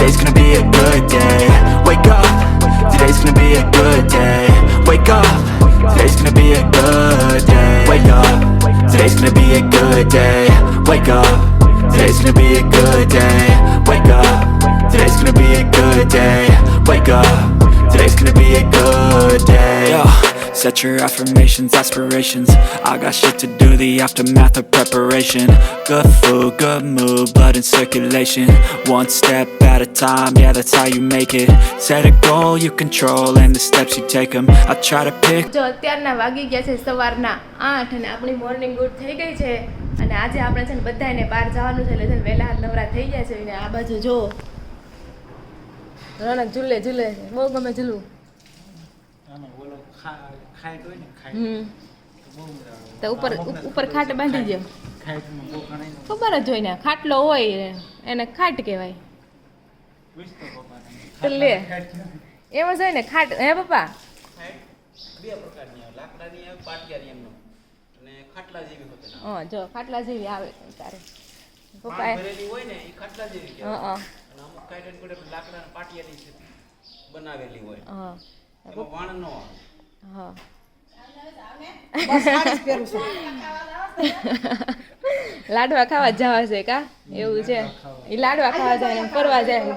today's gonna be a good day. Wake up, today's gonna be a good day. Wake up, today's gonna be a good day. Wake up, today's gonna be a good day. Wake up, today's gonna be a good day. Wake up, today's gonna be a good day. Wake up, today's gonna be a good day. Yo, set your affirmations, aspirations. I got shit to do, the aftermath of preparation. Good food, good mood, blood in circulation. One step at a time, yeah, that's how you make it. Set a goal you control and the steps you take them. I try to pick. જો અત્યારના વાગી ગયા છે સવારના 8 અને આપણી morning good થઈ ગઈ છે અને આજે આપણે છે ને બધાને બહાર જવાનું છે એટલે છે ને વહેલા નવરા થઈ ગયા છે અને આ બાજુ જો રોનક ઝૂલે ઝૂલે છે બહુ ગમે ઝૂલું તો ઉપર ખાટ બાંધી દો ખબર જ હોય ને ખાટલો હોય એને ખાટ કહેવાય તો લે એમાં છે ને ખાટ હે પપ્પા બે પ્રકારની લાકડાની આવે પાટિયાની એમનો અને ખાટલા જેવી હોતે હા જો ખાટલા જેવી આવે તારે પપ્પા ભરેલી હોય ને એ ખાટલા જેવી કહેવાય હા અને અમુક કાયદા કોડે લાકડાના પાટિયાની છે બનાવેલી હોય હા એમાં વાણ નો આવે હા લાડવા ખાવા જવા છે કા એવું છે એ લાડવા ખાવા જાય ને ફરવા જાય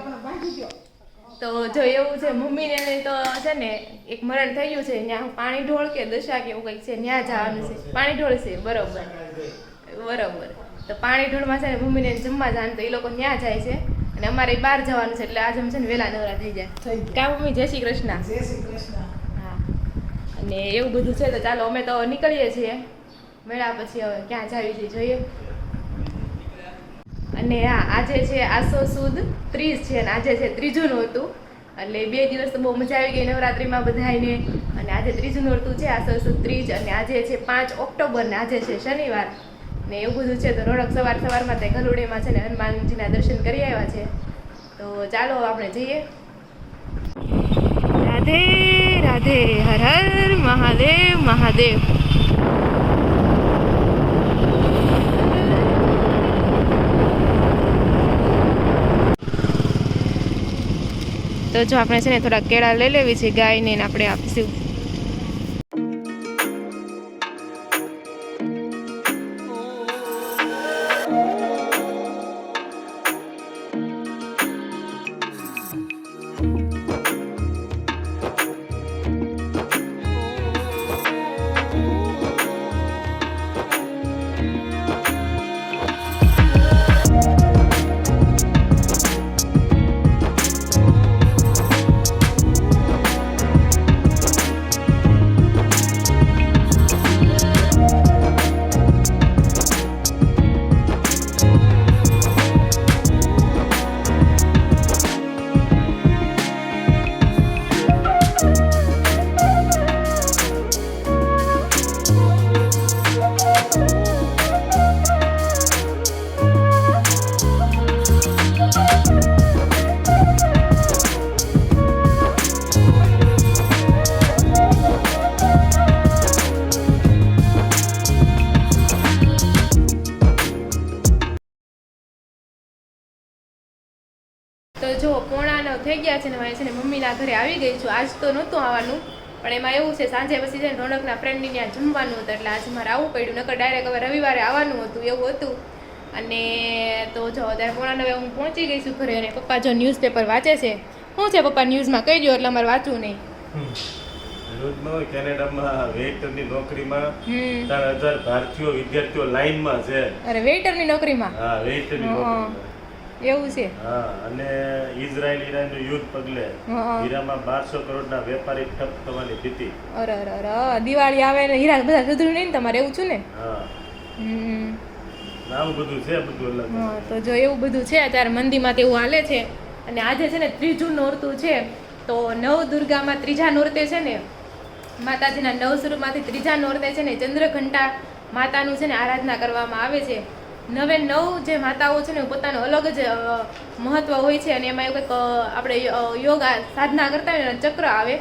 તો જો એવું છે મમ્મીને તો છે ને એક મરણ થઈ ગયું છે ત્યાં પાણી ઢોળ કે દશા કે એવું કંઈક છે ત્યાં જવાનું છે પાણી ઢોળ છે બરોબર તો પાણી ઢોળમાં છે ને મમ્મીને જમવા જવાનું તો એ લોકો ત્યાં જાય છે અને અમારે બહાર જવાનું છે એટલે આજે છે ને વહેલા નવરા થઈ જાય કા મમ્મી જય શ્રી કૃષ્ણ હા અને એવું બધું છે તો ચાલો અમે તો નીકળીએ છીએ મેળા પછી હવે ક્યાં જાવી છે જોઈએ અને હા આજે છે આસો સુદ 30 છે અને આજે છે ત્રીજું નોરતું એટલે 2 દિવસ તો બહુ મજા આવી ગઈ નવરાત્રિમાં બધાને અને આજે ત્રીજું નોરતું છે આસો સુદ 30 અને આજે છે 5 ઓક્ટોબર ને આજે છે શનિવાર ને એવું બધું છે તો રોનક સવારમાં તે ગલુડીમાં છે ને હનુમાનજીના દર્શન કરી આવ્યા છે તો ચાલો આપણે જઈએ રાધે રાધે હર હર મહાદેવ મહાદેવ તો જો આપણે છે ને થોડા કેળા લઈ લેવી છે ગાયને આપણે આપીશું તો જો 8:45 થઈ ગયા છે ને મારે છે ને મમ્મીના ઘરે આવી ગઈ છું આજ તો નહોતું આવવાનું પણ એમાં એવું છે સાંજે પછી છે ને રોનકના ફ્રેન્ડની ત્યાં જમવાનું હતું એટલે આજે મારે આવવું પડ્યું નકર ડાયરેક્ટ હવે રવિવારે આવવાનું હતું એવું હતું અને તો જો અત્યારે 8:45 હું પહોંચી ગઈ છું ઘરે અને પપ્પા જો ન્યૂઝપેપર વાંચે છે શું છે પપ્પા ન્યૂઝમાં કહી દો એટલે અમારે વાંચવું નહીં વિરોધમાં કેનેડામાં વેઇટરની નોકરીમાં 4,000 ભારતીય વિદ્યાર્થીઓ લાઈનમાં છે. અરે વેઇટરની નોકરીમાં? હા, વેઇટરની નોકરીમાં. એવું છે? હા, અને ઇઝરાયલ ઈરાનનું યુદ્ધ પગલે હીરામાં 1200 કરોડના વેપારી ઠપ થવાની ભીતિ. અરે અરે અરે, દિવાળી આવે ને હીરા બધા સુધરું નહીં ને તમારે, એવું છું ને? હા. આવું બધું છે, બધું અલગ. હા, તો જો એવું બધું છે અત્યારે મંદિરમાં તેવું હાલે છે. અને આજે છે ને ત્રીજું નોરતું છે, તો નવદુર્ગામાં ત્રીજા નોરતે છે ને માતાજીના 9 સ્વરૂપમાંથી ત્રીજા નોરતે છે ને ચંદ્રઘંટા માતાનું છે ને આરાધના કરવામાં આવે છે. 9 જે માતાઓ છે ને પોતાનું અલગ જ મહત્વ હોય છે. અને એમાં એવું કંઈક આપણે યોગા સાધના કરતા હોય ને ચક્ર આવે,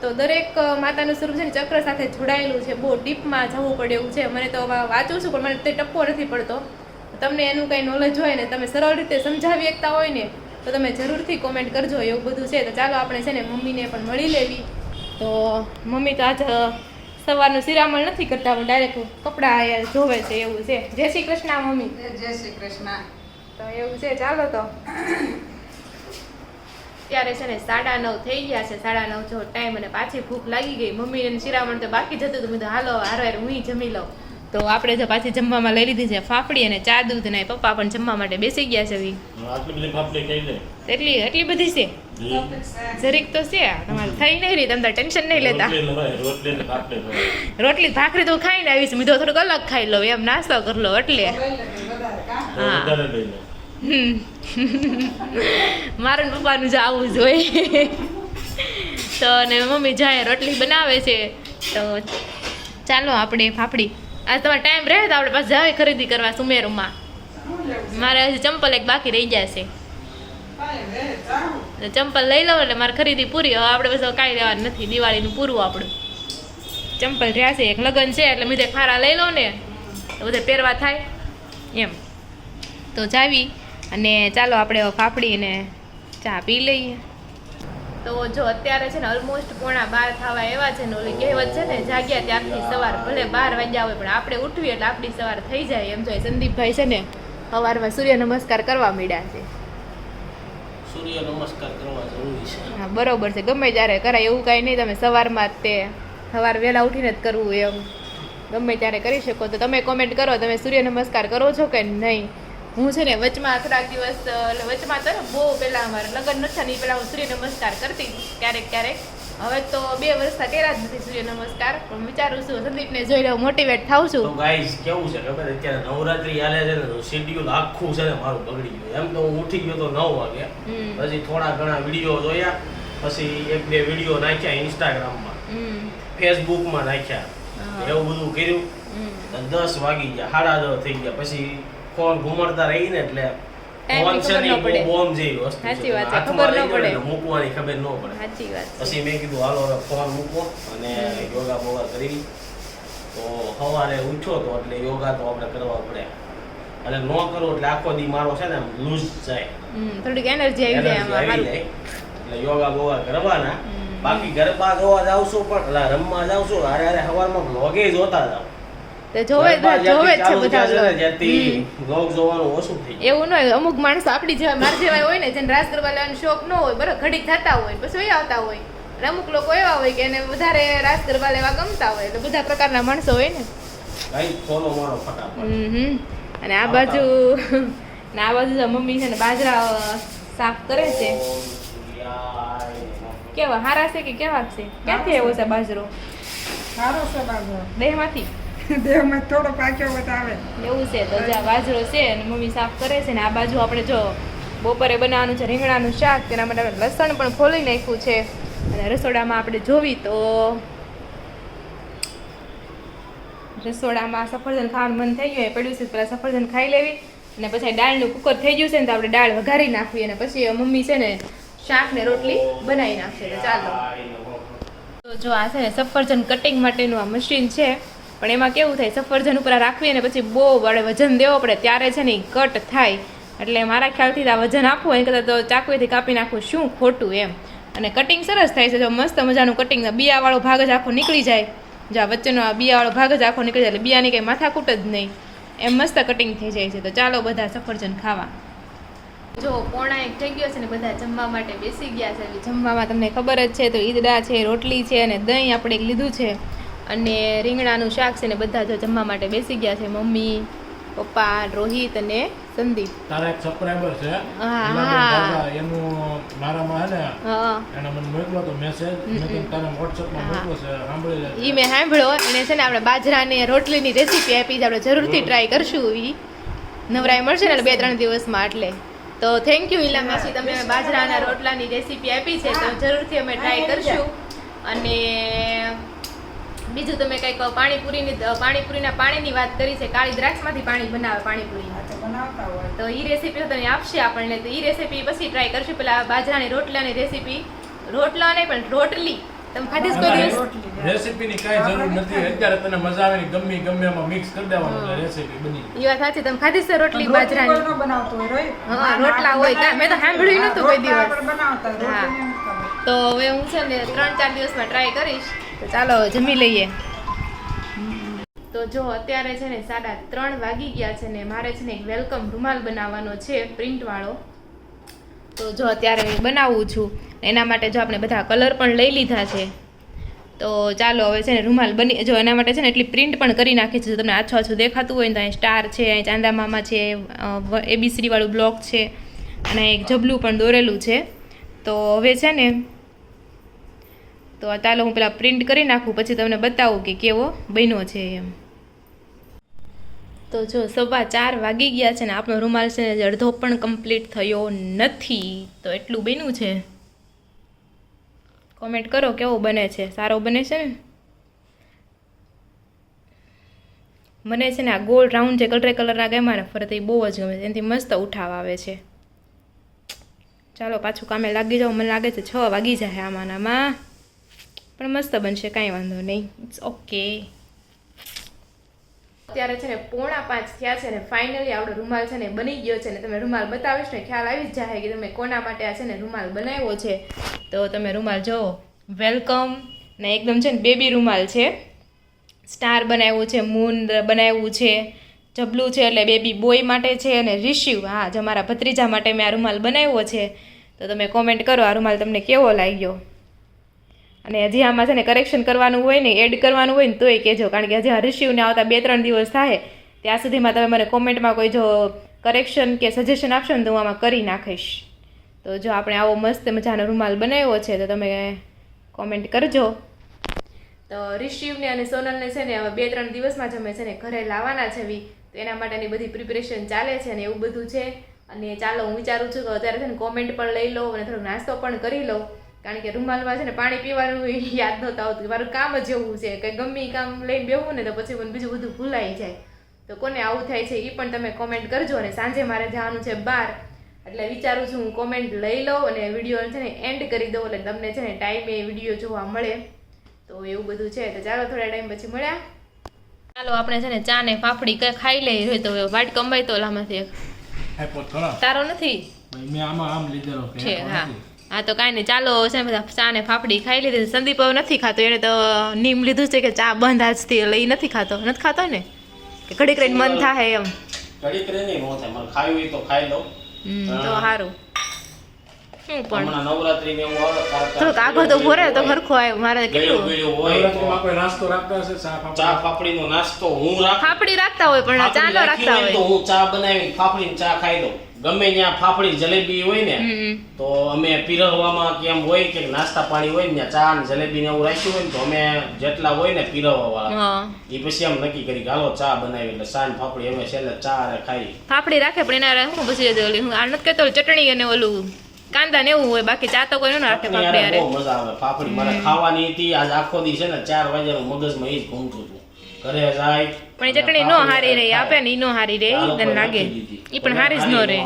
તો દરેક માતાનું સ્વરૂપ છે ને ચક્ર સાથે જોડાયેલું છે. બહુ ડીપમાં જવું પડે એવું છે. મને તો વાંચું છું પણ મને તે ટપ્પો નથી પડતો. તમને એનું કંઈ નોલેજ હોય ને તમે સરળ રીતે સમજાવી શકતા હોય ને તો તમે જરૂરથી કોમેન્ટ કરજો એવું બધું છે. તો ચાલો આપણે છે ને મમ્મીને પણ મળી લેવી. તો મમ્મી તો આજ સવારનું શિરામણ નથી કરતા, પણ ડાયરેક્ટ કપડાં જોવે છે એવું છે. જય શ્રી કૃષ્ણ મમ્મી. જય શ્રી કૃષ્ણ. તો એવું છે. ચાલો તો ત્યારે છે ને 9:30 થઈ ગયા છે. 9:30 જો ટાઈમ અને પાછી ભૂખ લાગી ગઈ. મમ્મીને શિરામણ તો બાકી જ હતું, તો મેં હાલો હારે હું જમી લઉં. તો આપણે જો પાછી જમવામાં લઈ લીધી છે ફાફડી અને ચા દૂધ, ને પપ્પા પણ જમવા માટે બેસી ગયા છે. આટલી બધી ફાફડી ખાઈ લે. એટલી બધી છે, જરીક તો છે. તમારે થઈ નહીં રહી, તમે ટેન્શન નહીં લેતા. રોટલી ને ફાફડી ખવાય. રોટલી ભાખરી તો ખાઈને આવીશ, મીધો થોડોક અલગ ખાઈ લઉં, એમ નાસ્તો કરી લો એટલે. હા વધારે લઈ લે. મારા ને પપ્પાનું જ આવું જોઈએ. તો ને મમ્મી જાય રોટલી બનાવે છે. તો ચાલો આપણે ફાફડી, આજ તમારે ટાઈમ રહે તો આપણે પાછું જાય ખરીદી કરવા સુમેરમાં. મારે હજી ચંપલ એક બાકી રહી જશે, ચંપલ લઈ લઉં એટલે મારે ખરીદી પૂરી. હવે આપણે બસ કાંઈ લેવાનું નથી, દિવાળીનું પૂરું આપણું. ચંપલ રહ્યા છે, એક લગ્ન છે એટલે મીધે ખારા લઈ લો ને તો બધે પહેરવા થાય એમ. તો જાવી અને ચાલો આપણે ફાફડી અને ચા પી લઈએ. તો જો અત્યારે છે ને ઓલમોસ્ટ 11:30 થવા એવા છે ને. ઓલી કહેવત છે ને, જાગ્યા ત્યારથી સવાર, ભલે 12 વાગ્યા હોય પણ આપણે ઉઠવીએ એટલે આપણી સવાર થઈ જાય એમ. જોઈએ સંદીપભાઈ છે ને સવારમાં સૂર્ય નમસ્કાર કરવા માંડ્યા છે. સૂર્ય નમસ્કાર કરવા જરૂરી છે. હા બરોબર છે, ગમે ત્યારે કરાય એવું કાંઈ નહીં. તમે સવારમાં જ તે સવાર વહેલા ઉઠીને જ કરવું એમ, ગમે ત્યારે કરી શકો. તો તમે કોમેન્ટ કરો, તમે સૂર્ય નમસ્કાર કરો છો કે નહીં. હું છે ને વચમાં થોડાક દિવસ, એટલે વચમાં તો ને બહુ પહેલાં અમારે લગ્ન નથી ને પહેલાં હું સૂર્ય નમસ્કાર કરતી ક્યારેક ક્યારેક. હવે તો 2 વર્ષથી કર્યા જ નથી સૂર્ય નમસ્કાર, પણ વિચારું છું સંદીપને જોઈને મોટિવેટ થાઉં છું. તો ગાઈસ કેવું છે ખબર, અત્યારે નવરાત્રી હાલે છે ને, તો શેડ્યુલ આખું છે ને મારું બગડી ગયું. એમ તો હું ઉઠી ગયો તો 9 વાગે, પછી થોડા ઘણા વિડીયો જોયા, પછી 1-2 વિડીયો નાખ્યા ઇન્સ્ટાગ્રામમાં, ફેસબુકમાં નાખ્યા, એવું બધું કર્યું. 10 વાગી ગયા, 10:30 થઈ ગયા. પછી ફોન ઘુમાડતા રહીને એટલે ફોન છે ને બોમ્બ જેવી વસ્તુ સાચી વાત છે, હાથમાં ખબર ન લઈ પડે. ગયો મૂકવાની ખબર ન પડે. સાચી વાત છે. પછી મેં કીધું હાલો હવે ફોન મૂકો અને યોગા બોગા કરી. તો સવારે ઉઠ્યો તો એટલે યોગા તો આપણે કરવા પડે, અને ન કરો એટલે આખો દી મારો છે ને લૂઝ જાય, થોડીક એનર્જી આવી જાય આમાં આવી હારું. જાય. એટલે યોગા બોગા કરવાના. બાકી ગરબા જોવા જાવ છું પણ રમવા જાવ છું, હારે હારે સવારમાં બ્લોગે જોતા જાવ. તો જોવે જ છે બધા જ્યાંથી બ્લોગ જોવાનું ઓછું થઈ જાય. એવું ન હોય. અમુક માણસો આપણી જેવા માર જેવા હોય ને, જેને રાસ ગરબા લેવાનો શોખ ન હોય, બરાબર ઘડીક થતા હોય પછી વહી આવતા હોય. અને અમુક લોકો એવા હોય કે એને વધારે રાસ ગરબા લેવા ગમતા હોય. એટલે બધા પ્રકારના માણસો હોય ને. ભાઈ ફોલો મારો ફટાફટ. અને આ બાજુ ને આ બાજુ મમ્મી છે ને બાજરા સાફ કરે છે. કેવા હારા છે કે કેવા છે? ક્યાંથી આવ્યો છે બાજરો? સારો છે બાજરો, દેહમાંથી દેહમાં થોડો પાક્યો બતાવે. એવું છે. તો જ્યાં બાજરો છે અને મમ્મી સાફ કરે છે. ને આ બાજુ આપણે જો બપોરે બનાવવાનું છે રીંગણાનું શાક, તેના માટે આપણે લસણ પણ ફોલી નાખ્યું છે. અને રસોડામાં આપણે જોવી તો રસોડામાં સફરજન ખાવાનું મન થઈ ગયું, પડ્યું છે પેલા સફરજન ખાઈ લેવી. અને પછી દાળનું કુકર થઈ ગયું છે ને, તો આપણે દાળ વઘારી નાખવી અને પછી મમ્મી છે ને શાક ને રોટલી બનાવી નાખશે. તો ચાલો. તો જો આ છે ને સફરજન કટિંગ માટેનું આ મશીન છે, પણ એમાં કેવું થાય, સફરજન ઉપર રાખવી અને પછી બહુ વડે વજન દેવો પડે, ત્યારે છે ને કટ થાય. એટલે મારા ખ્યાલથી આ વજન આપવું હોય કદાચ તો ચાકુએથી કાપી નાખવું, શું ખોટું એમ. અને કટિંગ સરસ થાય છે, જો મસ્ત મજાનું કટિંગ. બિયાવાળો ભાગ જ આખો નીકળી જાય, જો આ વચ્ચેનો આ બિયાવાળો ભાગ જ આખો નીકળી જાય, એટલે બિયાની કંઈ માથાકૂટ જ નહીં, એમ મસ્ત કટિંગ થઈ જાય છે. તો ચાલો બધા સફરજન ખાવા. જો 1:45 થઈ ગયો છે ને, બધા જમવા માટે બેસી ગયા છે. જમવામાં તમને ખબર જ છે, તો ઈદડા છે, રોટલી છે અને દહીં આપણે એક લીધું છે, અને રીંગણાનું શાક છે. ને બધા જો જમવા માટે બેસી ગયા છે, મમ્મી, પપ્પા, રોહિત અને સંદીપ. તારા એક સબસ્ક્રાઇબર છે, હા એનું મારામાં હે ને, હા એને મને મોકલો તો મેસેજ, મેં તને તારા WhatsAppમાં મોકલો છે, સાંભળી લે. ઈ મેં સાંભળ્યો. એને છે ને આપણે બાજરાને રોટલીની રેસીપી આપી છે, આપણે જરૂરથી ટ્રાય કરશું. ઈ નવરાઈ મળશે ને 2-3 દિવસમાં. એટલે તો થેન્ક યુ ઈલા માસી, તમે બાજરાના રોટલાની રેસીપી આપી છે, તો જરૂરથી અમે ટ્રાય કરશું. અને બીજું તમે કંઈક પાણીપુરીના પાણીની વાત કરી છે, કાળી દ્રાક્ષમાંથી પાણી બનાવે પાણીપુરી, બનાવતા હોય તો ઈ રેસીપી તમે આપશે આપણને. તો ઈ રેસીપી પછી ટ્રાય કરશું. પેલા બાજરાની રોટલાની રેસીપી, રોટલા નહીં પણ રોટલી તમે ખાધીસ કોઈ દિવસ? રેસીપીની કાંઈ જરૂર નથી. અત્યારે તને મજા આવે ને ગમે એમાં મિક્સ કરી દેવાનું એટલે રેસીપી બની જાય. એ વાત સાચી. તમે ખાધીસ છે રોટલી રોટલી બાજરાની? કોઈનો બનાવતો હોય, રોહિત? હા, રોટલા હોય. મેં તો સાંભળ્યું નતું કોઈ દિવસ. આપણે બનાવતા હોય, હા. રોટલીને નથી ખબર. તો હવે હું છે ને 3-4 દિવસમાં ટ્રાય કરીશ. તો ચાલો જમી લઈએ. તો જો અત્યારે છે ને 3:30 વાગી ગયા છે ને મારે છે ને એક વેલકમ રૂમાલ બનાવવાનો છે પ્રિન્ટ વાળો. તો જો અત્યારે હું બનાવું છું. એના માટે જો આપણે બધા કલર પણ લઈ લીધા છે. તો ચાલો હવે છે ને રૂમાલ બની જો એના માટે છે ને એટલી પ્રિન્ટ પણ કરી નાખી છે. જો તમને આછું દેખાતું હોય ને તો અહીં સ્ટાર છે, અહીં ચાંદા મામા છે, ABCD વાળું બ્લોક છે અને એક જબલું પણ દોરેલું છે. તો હવે છે ને તો ચાલો હું પેલા પ્રિન્ટ કરી નાખું પછી તમને બતાવું કે કેવો બન્યો છે એમ. તો જો 4:15 વાગી ગયા છે ને આપણો રૂમાલ છે ને અડધો પણ કમ્પ્લીટ થયો નથી. તો એટલું બન્યું છે. કોમેન્ટ કરો કેવો બને છે, સારો બને છે ને? મને છે ને આ ગોળ રાઉન્ડ જે કલરના ગમ્યા ને ફરતે એ બહુ જ ગમે છે. એનાથી મસ્ત ઉઠાવ આવે છે. ચાલો પાછું કામે લાગી જાઓ. મને લાગે છે 6 વાગી જાય આમાં પણ મસ્ત બનશે, કાંઈ વાંધો નહીં. It's okay. અત્યારે છે ને 4:45 થયા છે ને ફાઇનલી આપણો રૂમાલ છે ને બની ગયો છે ને તમે રૂમાલ બતાવીશ ને ખ્યાલ આવી જ જાય કે તમે કોના માટે આ છે ને રૂમાલ બનાવ્યો છે. તો તમે રૂમાલ જુઓ, વેલકમ ને એકદમ છે ને બેબી રૂમાલ છે. સ્ટાર બનાવ્યું છે, મૂન બનાવ્યું છે, જબલું છે એટલે બેબી બોય માટે છે અને રિશિવ હા જ મારા ભત્રીજા માટે મેં આ રૂમાલ બનાવ્યો છે. તો તમે કોમેન્ટ કરો આ રૂમાલ તમને કેવો લાગ્યો. અને હજી આમાં છે ને કરેક્શન કરવાનું હોય ને એડ કરવાનું હોય ને તોય કહેજો, કારણ કે હજી આ રિસીવને આવતા 2-3 દિવસ થાય ત્યાં સુધીમાં તમે મને કોમેન્ટમાં કોઈ જો કરેક્શન કે સજેશન આપશો ને તો હું આમાં કરી નાખીશ. તો જો આપણે આવો મસ્ત મજાનો રૂમાલ બનાવ્યો છે તો તમે કોમેન્ટ કરજો. તો રિશિવને અને સોનલને છે ને હવે 2-3 દિવસમાં જ અમે છે ને ઘરે લાવવાના છે તો એના માટેની બધી પ્રિપરેશન ચાલે છે ને એવું બધું છે. અને ચાલો હું વિચારું છું કે અત્યારે છે ને કોમેન્ટ પણ લઈ લઉં અને થોડોક નાસ્તો પણ કરી લઉં, કારણ કે રૂમાલમાં છે ને પાણી પીવાનું યાદ નહોતું આવતું. મારું કામ જ એવું છે કે ગમે કામ લઈને બેહું ને તો પછી મને બીજું બધું ભૂલાઈ જાય. તો કોને આવું થાય છે એ પણ તમે કોમેન્ટ કરજો. અને સાંજે મારે જવાનું છે બહાર એટલે વિચારું છું હું કોમેન્ટ લઈ લઉં અને વિડીયો છે ને એન્ડ કરી દઉં એટલે તમને છે ને ટાઈમે વિડીયો જોવા મળે. તો એવું બધું છે. તો ચાલો થોડા ટાઈમ પછી મળ્યા. ચાલો આપણે છે ને ચા ને ફાફડી ખાઈ લઈ હોય તો વાટ કમાઈ તો લામાંથી તારો નથી મેં આમાં આમ લીધેલો છે. હા તો કાંઈ નહીં, ચાલો છે ને બધા ચા ને ફાફડી ખાઈ લીધી. સંદીપ હવે નથી ખાતો, એને તો નીમ લીધું છે કે ચા બંધ આજથી એટલે એ નથી ખાતો ને કે ઘડીક રહીને મન થાય એમ. ઘડીક રહીને નો થાય, મને ખાવી હોય તો ખાઈ લઉં. તો સારું. હું પણ હમણાં નવરાત્રીને એવું આવે થોડુંક આગળ તો ભરે તો ખરખું આવ્યું મારે કેટલું નવરાત્રીમાં કોઈ નાસ્તો રાખતા હશે? ચા ફાફડીનો નાસ્તો હું રાખું. ફાફડી રાખતા હોય પણ ચા નો રાખતા તો હોય. હું ચા બનાવી ફાફડીને ચા ખાઈ લઉં. ગમે ત્યાં ફાફડી જલેબી હોય ને તો અમે પીરવવામાં કેમ હોય કે નાસ્તા પાણી હોય ને ચા ને જલેબી ને એવું રાખ્યું હોય ને તો અમે જેટલા હોય ને પીરવવા વાળા એ પછી આમ નક્કી કરી કે હાલો ચા બનાવી એટલે ચા ને ફાફડી અમે છેલ્લે ચા ખાઈ. ફાફડી રાખે પણ એના હું પછી હું આ નથી કહેતો ચટણી અને ઓલું કાંદા ને એવું હોય, બાકી ચા તો કોઈ ન રાખે ફાફડી હારે. બહુ મજા આવે ફાફડી. મારે ખાવાની હતી આજ આખો દી છે ને 4 વાગ્યાનું મગજમાં એ જ ઘૂમતું હતું. ઘરે જાય પણ એ ચટણી નો હારી રહી આપે ને ઈ નો હારી રહે તને લાગે ઈ પણ હારી જ નો રહે.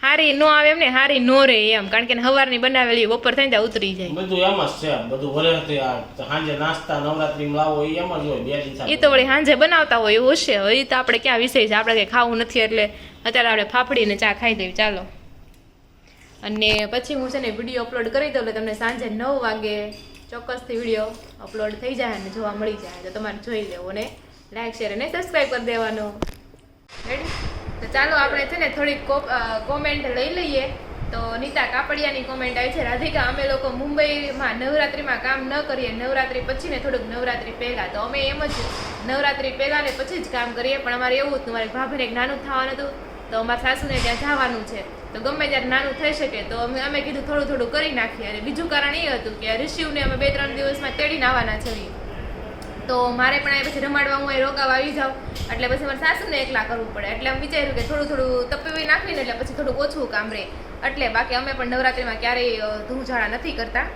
હારી નો આવે એમ ને હારી નો રહે એમ, કારણ કે હવારની બનાવેલી બપોર થઈને ત્યાં ઉતરી જાય. બધું એમ જ છે. બધું વરે સાંજે નાસ્તા નવરાત્રીમાં લાવો એ એમ જ હોય. 2 દિન એ તો વળી સાંજે બનાવતા હોય એવું છે. હવે એ તો આપણે ક્યાં વિષય છે, આપણે કંઈ ખાવું નથી એટલે અત્યારે આપણે ફાફડી ને ચા ખાઈ લેવી. ચાલો અને પછી હું છે ને વિડીયો અપલોડ કરી દઉં એટલે તમને સાંજે 9 વાગે ચોક્કસથી વિડીયો અપલોડ થઈ જાય અને જોવા મળી જાય. તો તમારે જોઈ લેવો અને લાઈક શેર અને સબસ્ક્રાઈબ કરી દેવાનું. રેડી? તો ચાલો આપણે છે ને થોડીક કોમેન્ટ લઈ લઈએ. તો નીતા કાપડિયાની કોમેન્ટ આવી છે, રાધિકા અમે લોકો મુંબઈમાં નવરાત્રિમાં કામ ન કરીએ, નવરાત્રિ પછી ને થોડુંક નવરાત્રિ પહેલાં. તો અમે એમ જ નવરાત્રિ પહેલાં ને પછી જ કામ કરીએ, પણ અમારે એવું હતું મારી ભાભીને એક નાનું થવાનું હતું તો અમારા સાસુને ત્યાં જવાનું છે તો ગમે ત્યારે નાનું થઈ શકે તો અમે કીધું થોડું થોડું કરી નાખીએ. અને બીજું કારણ એ હતું કે રિશિવને અમે 2-3 દિવસમાં તેડીને આવવાના છીએ તો મારે પણ આ પછી રમાડવા હું અહીં રોકાવા આવી જાઉં એટલે પછી મારે સાસુને એકલા કરવું પડે. એટલે અમે વિચાર્યું કે થોડું થોડું તપેવી નાખીને એટલે પછી થોડુંક ઓછું કામ રહે. એટલે બાકી અમે પણ નવરાત્રિમાં ક્યારેય ધૂળઝાડા નથી કરતા.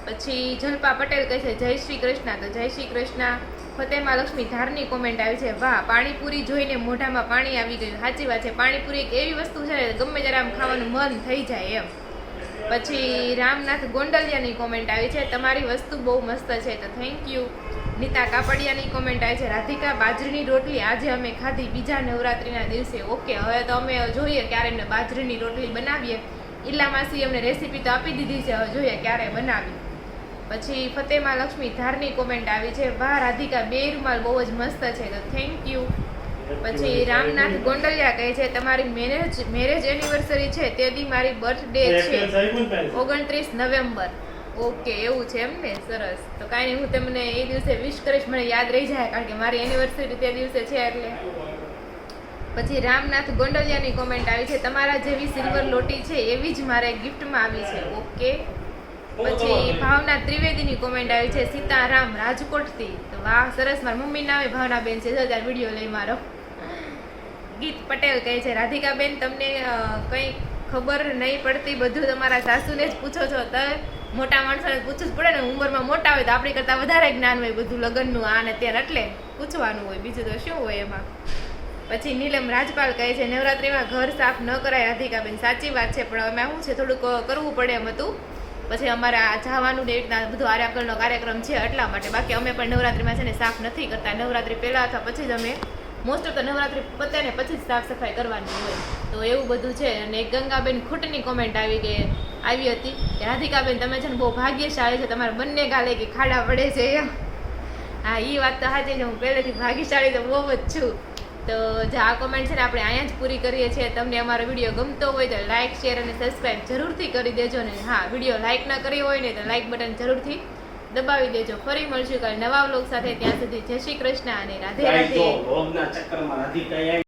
પછી જલ્પા પટેલ કહે છે જય શ્રી કૃષ્ણ. તો જય શ્રી કૃષ્ણ. ફતેમા લક્ષ્મી ધારની કોમેન્ટ આવી છે, વાહ પાણીપુરી જોઈને મોઢામાં પાણી આવી ગયું. સાચી વાત છે, પાણીપુરી એક એવી વસ્તુ છે ગમે ત્યારે આમ ખાવાનું મન થઈ જાય એમ. પછી રામનાથ ગોંડલિયાની કોમેન્ટ આવી છે, તમારી વસ્તુ બહુ મસ્ત છે, તો થેન્ક યુ. નીતા કાપડિયાની કોમેન્ટ આવી છે, રાધિકા બાજરીની રોટલી આજે અમે ખાધી બીજા નવરાત્રીના દિવસે. ઓકે, હવે તો અમે જોઈએ ક્યારે એમને બાજરીની રોટલી બનાવીએ. ઈલા માસી અમને રેસીપી તો આપી દીધી છે, હવે જોઈએ ક્યારે બનાવી. પછી ફતેમા લક્ષ્મી ધારની કોમેન્ટ આવી છે, વાહ રાધિકા બે રૂમાલ બહુ જ મસ્ત છે, તો થેન્ક યુ. પછી રામનાથ ગોંડલિયા કહે છે, તમારી મેરેજ એનિવર્સરી છે તે દી મારી બર્થડે છે 29 નવેમ્બર. ઓકે, એવું છે એમ ને, સરસ. તો કાંઈ નહીં, હું તમને એ દિવસે વિશ કરીશ, મને યાદ રહી જાય કારણ કે મારી એનિવર્સરી તે દિવસે છે એટલે. પછી રામનાથ ગોંડલિયાની કોમેન્ટ આવી છે, તમારા જેવી સિલ્વર લોટી છે એવી જ મારે ગિફ્ટમાં આવી છે. ઓકે. પછી ભાવના ત્રિવેદીની કોમેન્ટ આવી છે, સીતારામ રાજકોટથી. તો વાહ, સરસ. મારા મમ્મી નામે ભાવનાબેન છે, જો ત્યારે વિડીયો લઈ મારો. ગીત પટેલ કહે છે, રાધિકાબેન તમને કંઈ ખબર નહીં પડતી, બધું તમારા સાસુને જ પૂછો છો. તો મોટા માણસોને પૂછવું જ પડે ને, ઉંમરમાં મોટા હોય તો આપણી કરતાં વધારે જ્ઞાન હોય બધું લગ્નનું આ ને ત્યાં, એટલે પૂછવાનું હોય, બીજું તો શું હોય એમાં. પછી નીલમ રાજપાલ કહે છે, નવરાત્રિમાં ઘર સાફ ન કરાય રાધિકાબેન. સાચી વાત છે, પણ અમે શું છે થોડુંક કરવું પડે એમ હતું. પછી અમારે આ જવાનું ને એ રીતના બધું આર્યાકરણનો કાર્યક્રમ છે એટલા માટે. બાકી અમે પણ નવરાત્રિમાં છે ને સાફ નથી કરતા. નવરાત્રિ પહેલાં અથવા પછી જ અમે મોસ્ટ ઓફ તો નવરાત્રિ પતે ને પછી જ સાફ સફાઈ કરવાની હોય. તો એવું બધું છે. અને એક ગંગાબેન ખૂટની કોમેન્ટ આવી હતી કે રાધિકાબેન તમે છે ને બહુ ભાગ્યશાળી છે, તમારે બંને ગાલે કે ખાડા પડે છે એમ. હા, એ વાત તો સાચી છે, હું પહેલેથી ભાગ્યશાળી તો બહુ જ છું. તો જે આ કોમેન્ટ છે ને આપણે અહીંયા જ પૂરી કરીએ છીએ. તમને અમારો વિડીયો ગમતો હોય તો લાઇક, શેર અને સબસ્ક્રાઈબ જરૂરથી કરી દેજો. ને હા, વિડીયો લાઇક ના કરી હોય ને તો લાઇક બટન જરૂરથી દબાવી દેજો. ફરી મળશું કાલે નવા વ્લોગ સાથે. ત્યાં સુધી જય શ્રી કૃષ્ણ અને રાધે રાધે.